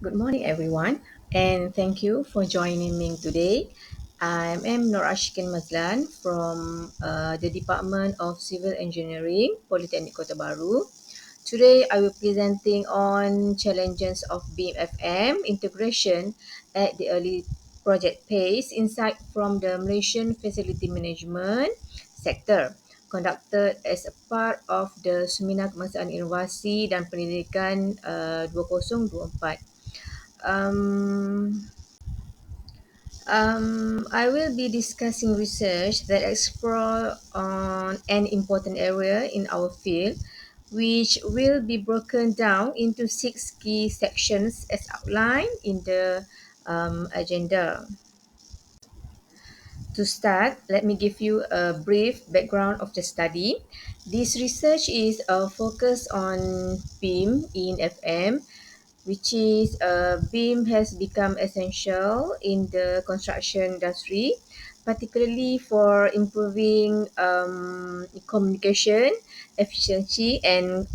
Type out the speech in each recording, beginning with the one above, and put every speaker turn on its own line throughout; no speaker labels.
Good morning, everyone, and thank you for joining me today. I am Ashikin from the Department of Civil Engineering, Polytechnic Kota Baru. Today, I will presenting on challenges of BEAM FM integration at the early project phase, insight from the Malaysian Facility Management sector, conducted as a part of the Seminar Kebangsaan Inovasi dan Pendidikan 2024. Um, I will be discussing research that explore on an important area in our field, which will be broken down into six key sections as outlined in the agenda. To start, let me give you a brief background of the study. This research is focused on BIM in FM, which is BIM has become essential in the construction industry, particularly for improving communication, efficiency, and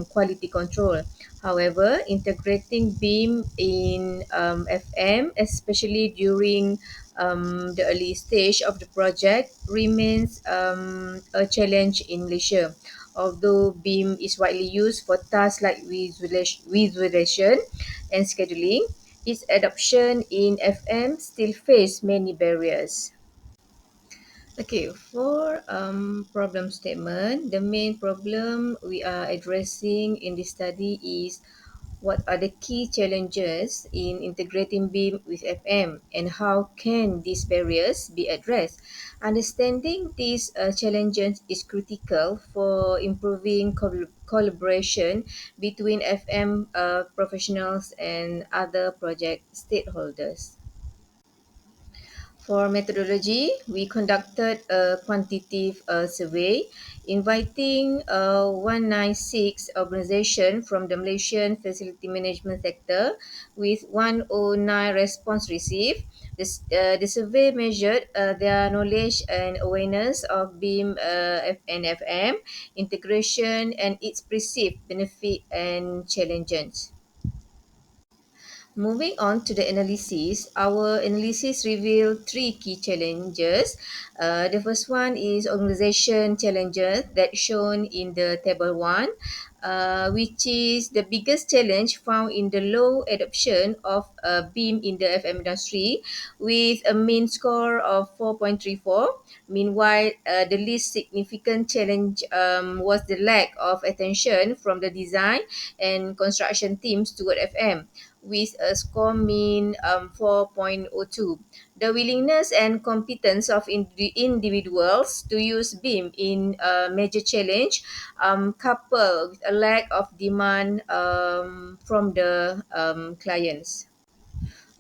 quality control. However, integrating BIM in FM, especially during the early stage of the project, remains a challenge in Malaysia. Although BIM is widely used for tasks like visualization and scheduling, its adoption in FM still face many barriers. Okay, for problem statement, the main problem we are addressing in this study is what are the key challenges in integrating BIM with FM and how can these barriers be addressed? Understanding these challenges is critical for improving collaboration between FM professionals and other project stakeholders. For methodology, we conducted a quantitative survey inviting 196 organizations from the Malaysian facility management sector with 109 response received. The survey measured their knowledge and awareness of BIM and FM integration and its perceived benefit and challenges. Moving on to the analysis, our analysis revealed three key challenges. The first one is organization challenges that shown in the table one, which is the biggest challenge found in the low adoption of BIM in the FM industry with a mean score of 4.34. Meanwhile, the least significant challenge was the lack of attention from the design and construction teams toward FM with a score mean 4.02. The willingness and competence of individuals to use BIM in a major challenge, coupled with a lack of demand from the clients.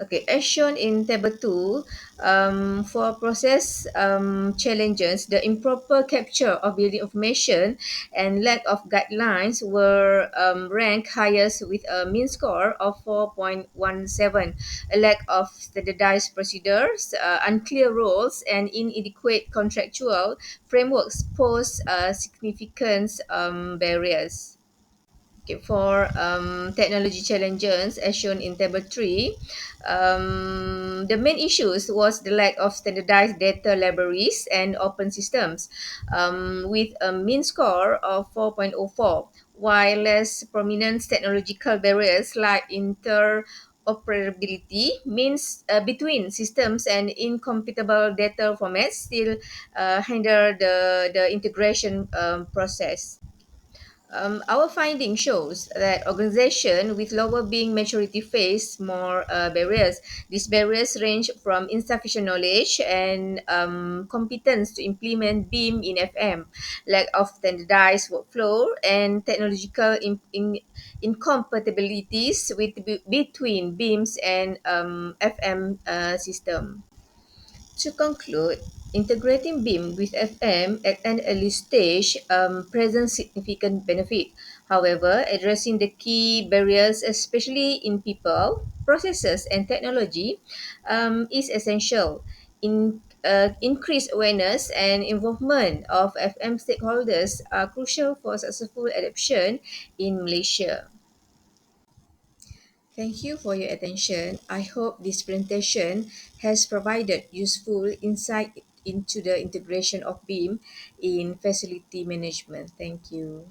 Okay, as shown in table 2, for process challenges, the improper capture of building information and lack of guidelines were ranked highest with a mean score of 4.17. A lack of standardized procedures, unclear roles, and inadequate contractual frameworks pose significant barriers. Okay, for technology challenges, as shown in table 3, the main issues was the lack of standardized data libraries and open systems, with a mean score of 4.04, while less prominent technological barriers like interoperability means between systems and incompatible data formats still hinder the integration process. Our finding shows that organizations with lower being maturity face more barriers. These barriers range from insufficient knowledge and competence to implement BIM in FM, lack of standardized workflow, and technological incompatibilities between BIMs and FM system. To conclude, integrating BIM with FM at an early stage presents significant benefit. However, addressing the key barriers, especially in people, processes, and technology, is essential. Increased awareness and involvement of FM stakeholders are crucial for successful adoption in Malaysia. Thank you for your attention. I hope this presentation has provided useful insight into the integration of BIM in facility management. Thank you.